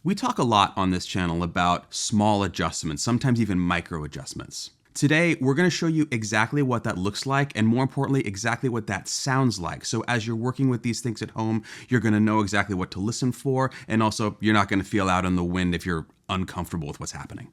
We talk a lot on this channel about small adjustments, sometimes even micro adjustments. Today, we're going to show you exactly what that looks like, and more importantly, exactly what that sounds like. So as you're working with these things at home, you're going to know exactly what to listen for, and also you're not going to feel out in the wind if you're uncomfortable with what's happening.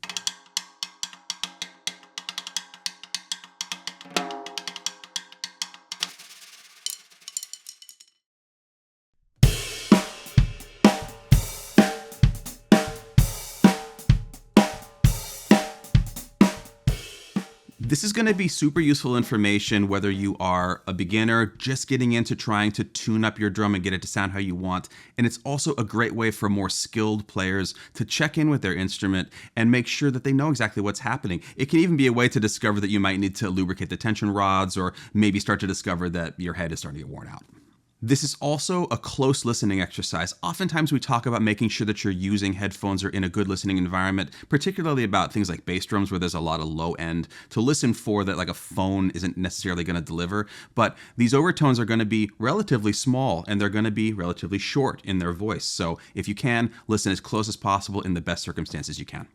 This is going to be super useful information whether you are a beginner just getting into trying to tune up your drum and get it to sound how you want. And it's also a great way for more skilled players to check in with their instrument and make sure that they know exactly what's happening. It can even be a way to discover that you might need to lubricate the tension rods, or maybe start to discover that your head is starting to get worn out. This is also a close listening exercise. Oftentimes we talk about making sure that you're using headphones or in a good listening environment, particularly about things like bass drums where there's a lot of low end to listen for that like a phone isn't necessarily going to deliver. But these overtones are going to be relatively small and they're going to be relatively short in their voice. So if you can, listen as close as possible in the best circumstances you can.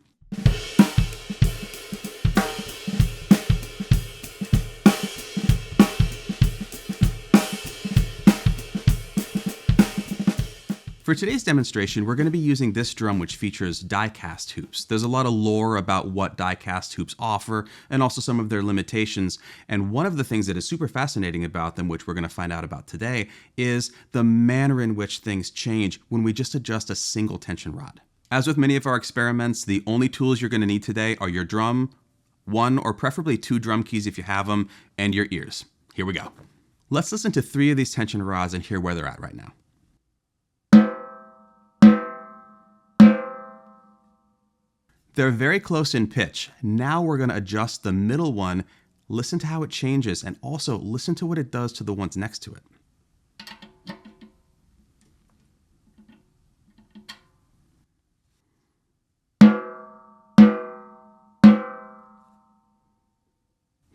For today's demonstration, we're going to be using this drum which features diecast hoops. There's a lot of lore about what diecast hoops offer and also some of their limitations. And one of the things that is super fascinating about them, which we're going to find out about today, is the manner in which things change when we just adjust a single tension rod. As with many of our experiments, the only tools you're going to need today are your drum, one or preferably two drum keys if you have them, and your ears. Here we go. Let's listen to 3 of these tension rods and hear where they're at right now. They're very close in pitch. Now we're going to adjust the middle one, listen to how it changes, and also listen to what it does to the ones next to it.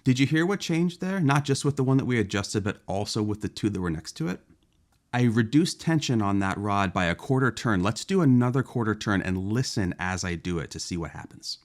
Did you hear what changed there? Not just with the one that we adjusted, but also with the 2 that were next to it? I reduced tension on that rod by a quarter turn. Let's do another quarter turn and listen as I do it to see what happens.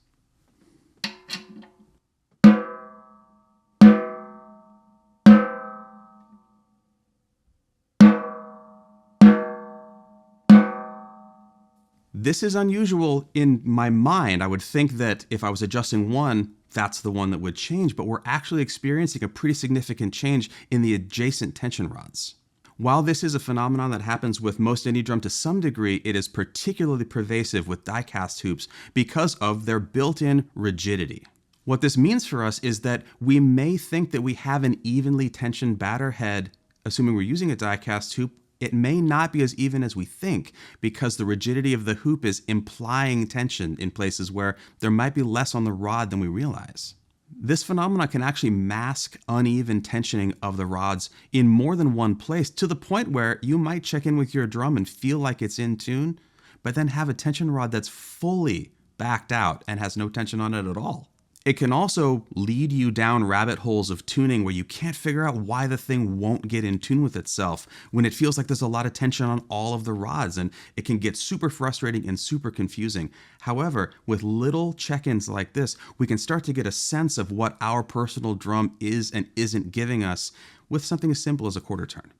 This is unusual in my mind. I would think that if I was adjusting one, that's the one that would change, but we're actually experiencing a pretty significant change in the adjacent tension rods. While this is a phenomenon that happens with most any drum to some degree, it is particularly pervasive with diecast hoops because of their built-in rigidity. What this means for us is that we may think that we have an evenly tensioned batter head, assuming we're using a diecast hoop. It may not be as even as we think because the rigidity of the hoop is implying tension in places where there might be less on the rod than we realize. This phenomenon can actually mask uneven tensioning of the rods in more than one place, to the point where you might check in with your drum and feel like it's in tune, but then have a tension rod that's fully backed out and has no tension on it at all. It can also lead you down rabbit holes of tuning where you can't figure out why the thing won't get in tune with itself when it feels like there's a lot of tension on all of the rods, and it can get super frustrating and super confusing. However, with little check-ins like this, we can start to get a sense of what our personal drum is and isn't giving us with something as simple as a quarter turn.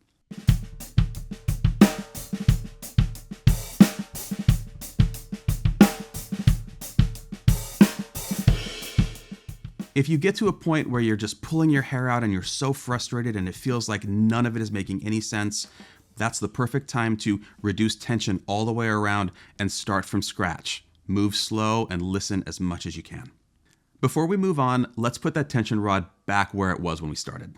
If you get to a point where you're just pulling your hair out and you're so frustrated and it feels like none of it is making any sense, that's the perfect time to reduce tension all the way around and start from scratch. Move slow and listen as much as you can. Before we move on, let's put that tension rod back where it was when we started.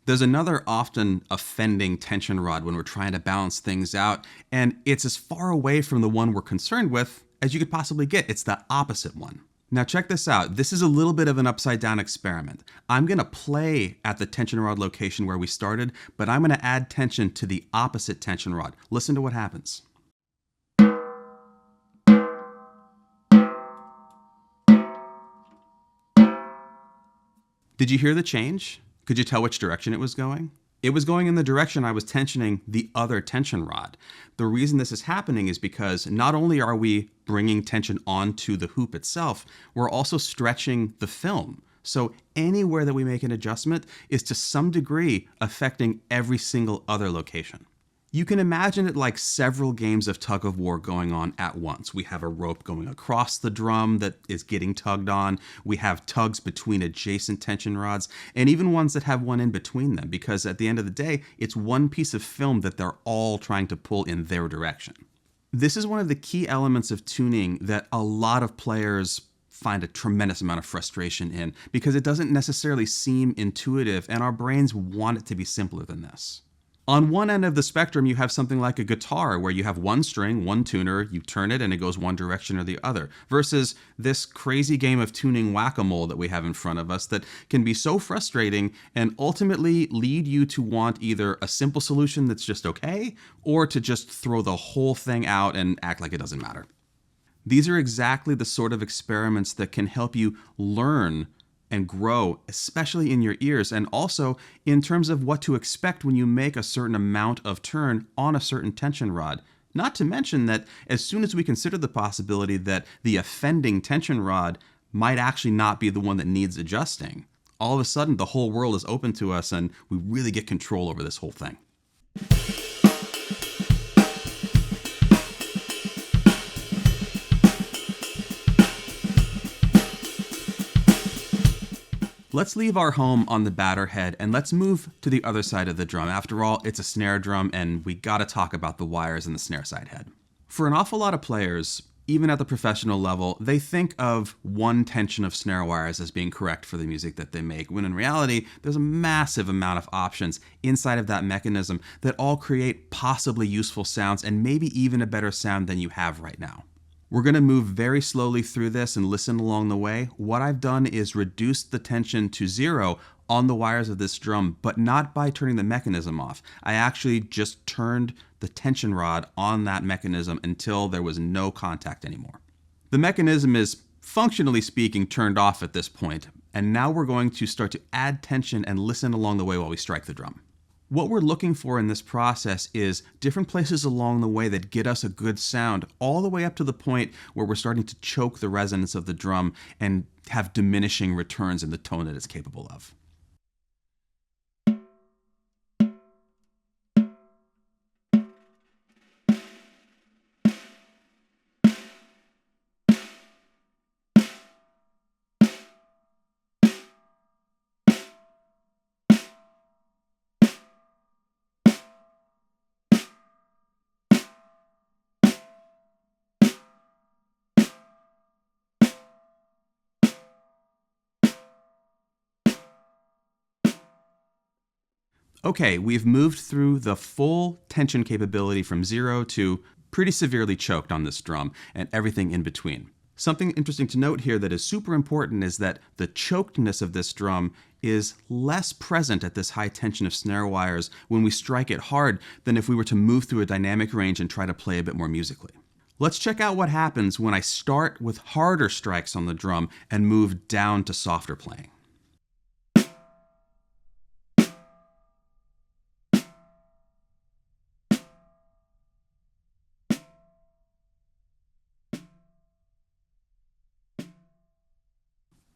There's another often offending tension rod when we're trying to balance things out, and it's as far away from the one we're concerned with as you could possibly get. It's the opposite one. Now check this out. This is a little bit of an upside down experiment. I'm going to play at the tension rod location where we started, but I'm going to add tension to the opposite tension rod. Listen to what happens. Did you hear the change? Could you tell which direction it was going? It was going in the direction I was tensioning the other tension rod. The reason this is happening is because not only are we bringing tension onto the hoop itself, we're also stretching the film. So anywhere that we make an adjustment is to some degree affecting every single other location. You can imagine it like several games of tug of war going on at once. We have a rope going across the drum that is getting tugged on. We have tugs between adjacent tension rods, and even ones that have one in between them, because at the end of the day, it's one piece of film that they're all trying to pull in their direction. This is one of the key elements of tuning that a lot of players find a tremendous amount of frustration in, because it doesn't necessarily seem intuitive, and our brains want it to be simpler than this. On one end of the spectrum, you have something like a guitar where you have one string, one tuner, you turn it and it goes one direction or the other, versus this crazy game of tuning whack-a-mole that we have in front of us that can be so frustrating and ultimately lead you to want either a simple solution that's just okay, or to just throw the whole thing out and act like it doesn't matter. These are exactly the sort of experiments that can help you learn and grow, especially in your ears, and also in terms of what to expect when you make a certain amount of turn on a certain tension rod. Not to mention that as soon as we consider the possibility that the offending tension rod might actually not be the one that needs adjusting, all of a sudden the whole world is open to us and we really get control over this whole thing. Let's leave our home on the batter head and let's move to the other side of the drum. After all, it's a snare drum and we gotta talk about the wires in the snare side head. For an awful lot of players, even at the professional level, they think of one tension of snare wires as being correct for the music that they make, when in reality, there's a massive amount of options inside of that mechanism that all create possibly useful sounds and maybe even a better sound than you have right now. We're going to move very slowly through this and listen along the way. What I've done is reduce the tension to 0 on the wires of this drum, but not by turning the mechanism off. I actually just turned the tension rod on that mechanism until there was no contact anymore. The mechanism is, functionally speaking, turned off at this point, and now we're going to start to add tension and listen along the way while we strike the drum. What we're looking for in this process is different places along the way that get us a good sound, all the way up to the point where we're starting to choke the resonance of the drum and have diminishing returns in the tone that it's capable of. Okay, we've moved through the full tension capability from 0 to pretty severely choked on this drum and everything in between. Something interesting to note here that is super important is that the chokedness of this drum is less present at this high tension of snare wires when we strike it hard than if we were to move through a dynamic range and try to play a bit more musically. Let's check out what happens when I start with harder strikes on the drum and move down to softer playing.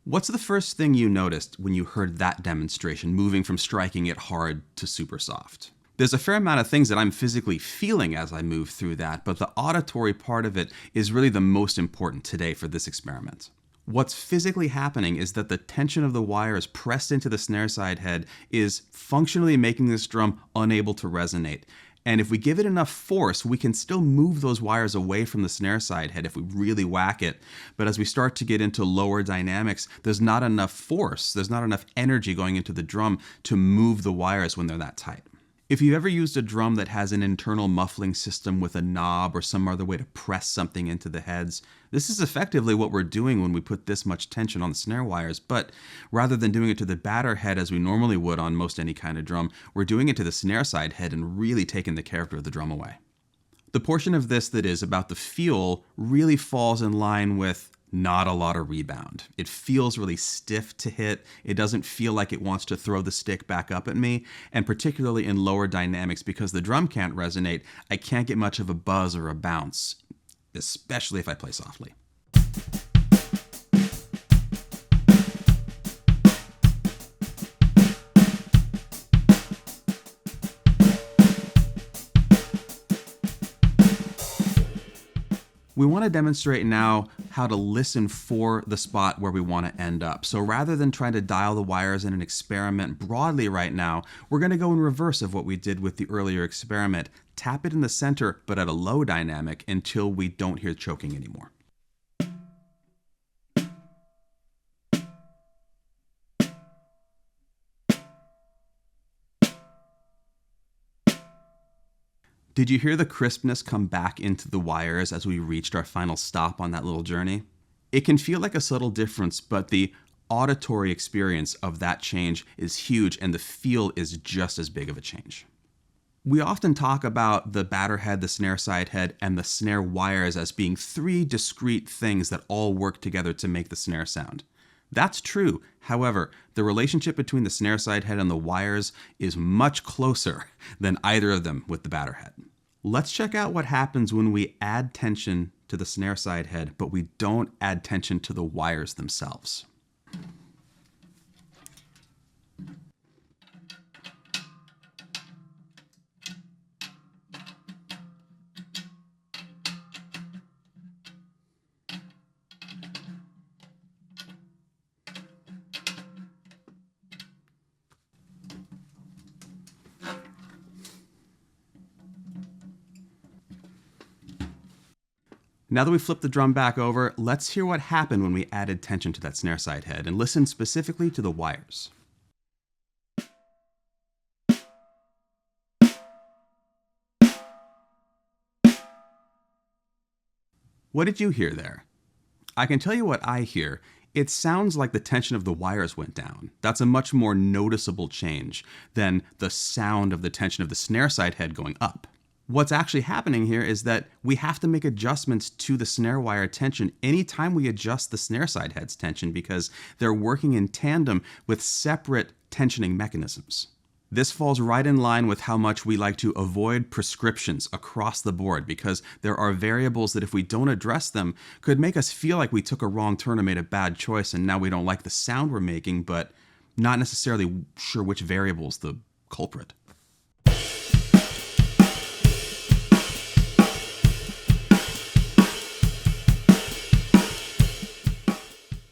What's the first thing you noticed when you heard that demonstration, moving from striking it hard to super soft? There's a fair amount of things that I'm physically feeling as I move through that, but the auditory part of it is really the most important today for this experiment. What's physically happening is that the tension of the wires pressed into the snare side head is functionally making this drum unable to resonate. And if we give it enough force, we can still move those wires away from the snare side head if we really whack it. But as we start to get into lower dynamics, there's not enough force, there's not enough energy going into the drum to move the wires when they're that tight. If you've ever used a drum that has an internal muffling system with a knob or some other way to press something into the heads, this is effectively what we're doing when we put this much tension on the snare wires, but rather than doing it to the batter head as we normally would on most any kind of drum, we're doing it to the snare side head and really taking the character of the drum away. The portion of this that is about the feel really falls in line with Not a lot of rebound. It feels really stiff to hit. It doesn't feel like it wants to throw the stick back up at me. And particularly in lower dynamics, because the drum can't resonate, I can't get much of a buzz or a bounce, especially if I play softly. We want to demonstrate now how to listen for the spot where we want to end up. So rather than trying to dial the wires in and experiment broadly right now, we're going to go in reverse of what we did with the earlier experiment. Tap it in the center, but at a low dynamic until we don't hear choking anymore. Did you hear the crispness come back into the wires as we reached our final stop on that little journey? It can feel like a subtle difference, but the auditory experience of that change is huge, and the feel is just as big of a change. We often talk about the batter head, the snare side head, and the snare wires as being three discrete things that all work together to make the snare sound. That's true. However, the relationship between the snare side head and the wires is much closer than either of them with the batter head. Let's check out what happens when we add tension to the snare side head, but we don't add tension to the wires themselves. Now that we flipped the drum back over, let's hear what happened when we added tension to that snare side head and listen specifically to the wires. What did you hear there? I can tell you what I hear. It sounds like the tension of the wires went down. That's a much more noticeable change than the sound of the tension of the snare side head going up. What's actually happening here is that we have to make adjustments to the snare wire tension anytime we adjust the snare side head's tension, because they're working in tandem with separate tensioning mechanisms. This falls right in line with how much we like to avoid prescriptions across the board, because there are variables that if we don't address them could make us feel like we took a wrong turn or made a bad choice, and now we don't like the sound we're making, but not necessarily sure which variable's the culprit.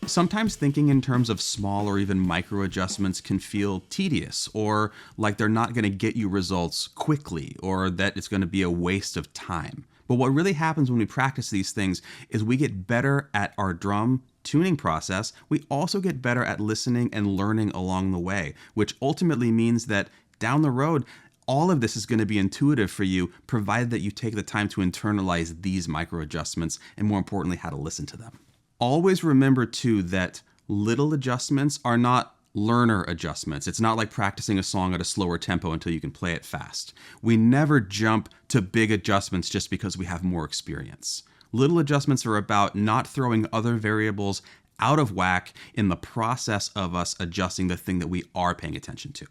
Sometimes thinking in terms of small or even micro adjustments can feel tedious, or like they're not going to get you results quickly, or that it's going to be a waste of time. But what really happens when we practice these things is we get better at our drum tuning process. We also get better at listening and learning along the way, which ultimately means that down the road, all of this is going to be intuitive for you, provided that you take the time to internalize these micro adjustments and, more importantly, how to listen to them. Always remember, too, that little adjustments are not learner adjustments. It's not like practicing a song at a slower tempo until you can play it fast. We never jump to big adjustments just because we have more experience. Little adjustments are about not throwing other variables out of whack in the process of us adjusting the thing that we are paying attention to.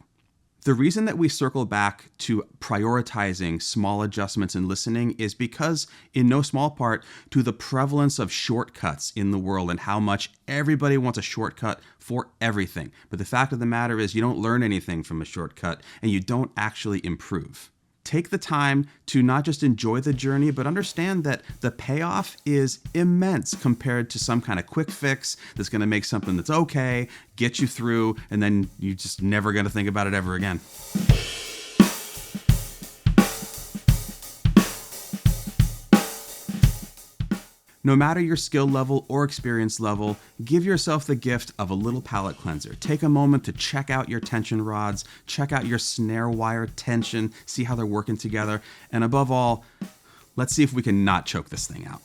The reason that we circle back to prioritizing small adjustments in listening is because, in no small part, to the prevalence of shortcuts in the world and how much everybody wants a shortcut for everything. But the fact of the matter is you don't learn anything from a shortcut, and you don't actually improve. Take the time to not just enjoy the journey, but understand that the payoff is immense compared to some kind of quick fix that's going to make something that's okay, get you through, and then you're just never going to think about it ever again. No matter your skill level or experience level, give yourself the gift of a little palate cleanser. Take a moment to check out your tension rods, check out your snare wire tension, see how they're working together, and above all, let's see if we can not choke this thing out.